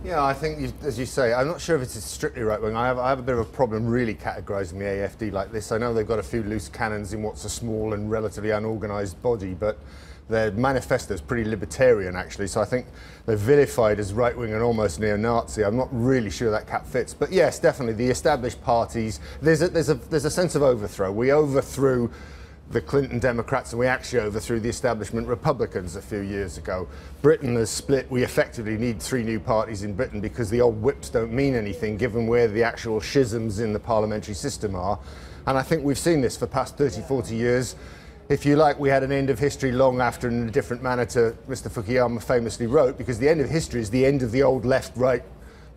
Yeah, I think, as you say, I'm not sure if it's strictly right-wing. I have a bit of a problem really categorising the AFD like this. I know they've got a few loose cannons in what's a small and relatively unorganised body, but their manifesto is pretty libertarian, actually, so I think they're vilified as right-wing and almost neo-Nazi. I'm not really sure that cap fits. But yes, definitely, the established parties, there's a sense of overthrow. We overthrew the Clinton Democrats, and we actually overthrew the establishment Republicans a few years ago. Britain has split. We effectively need 3 new parties in Britain because the old whips don't mean anything given where the actual schisms in the parliamentary system are. And I think we've seen this for the past 30, 40 years. If you like, we had an end of history long after, in a different manner to Mr. Fukuyama famously wrote, because the end of history is the end of the old left-right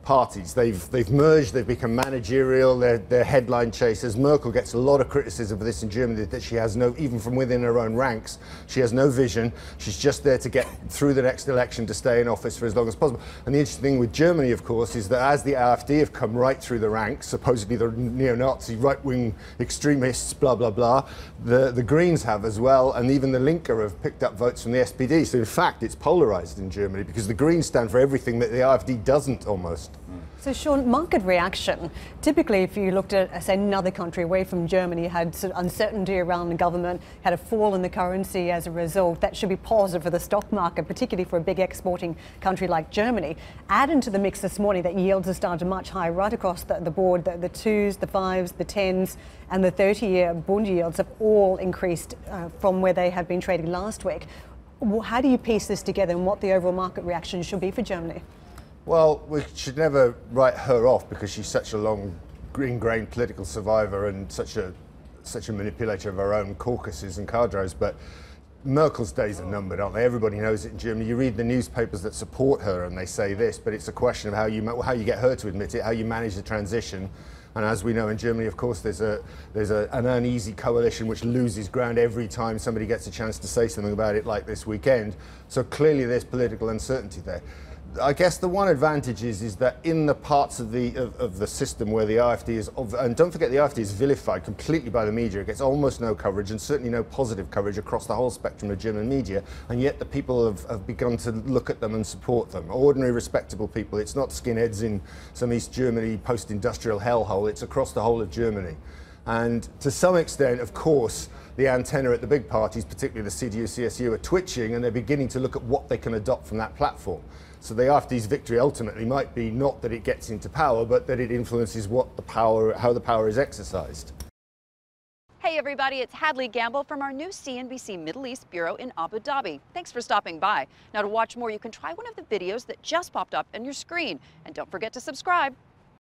parties. They've merged, they've become managerial, they're headline chasers. Merkel gets a lot of criticism for this in Germany, that she has no, even from within her own ranks, she has no vision. She's just there to get through the next election to stay in office for as long as possible. And the interesting thing with Germany, of course, is that as the AfD have come right through the ranks, supposedly the neo-Nazi right-wing extremists, blah, blah, blah, the Greens have as well, and even the Linke have picked up votes from the SPD. So in fact, it's polarised in Germany because the Greens stand for everything that the AfD doesn't almost. So Sean, market reaction. Typically, if you looked at, say, another country away from Germany, had sort of uncertainty around the government, had a fall in the currency as a result, that should be positive for the stock market, particularly for a big exporting country like Germany. Add into the mix this morning that yields have started much higher right across the board. The 2s, the 5s, the 10s and the 30-year Bund yields have all increased from where they had been trading last week. How do you piece this together and what the overall market reaction should be for Germany? Well, we should never write her off because she's such a long, ingrained political survivor and such a manipulator of her own caucuses and cadres. But Merkel's days are numbered, aren't they? Everybody knows it in Germany. You read the newspapers that support her and they say this, but it's a question of how you get her to admit it, how you manage the transition. And as we know in Germany, of course, there's an uneasy coalition which loses ground every time somebody gets a chance to say something about it, like this weekend. So clearly there's political uncertainty there. I guess the one advantage is that in the parts of the system where the AfD is, and don't forget the AfD is vilified completely by the media, it gets almost no coverage and certainly no positive coverage across the whole spectrum of German media, and yet the people have begun to look at them and support them. Ordinary, respectable people. It's not skinheads in some East Germany post-industrial hellhole, it's across the whole of Germany. And to some extent, of course, the antenna at the big parties, particularly the CDU, CSU, are twitching and they're beginning to look at what they can adopt from that platform. So the AfD's victory ultimately might be not that it gets into power, but that it influences how the power is exercised. Hey everybody, it's Hadley Gamble from our new CNBC Middle East Bureau in Abu Dhabi. Thanks for stopping by. Now to watch more, you can try one of the videos that just popped up on your screen. And don't forget to subscribe.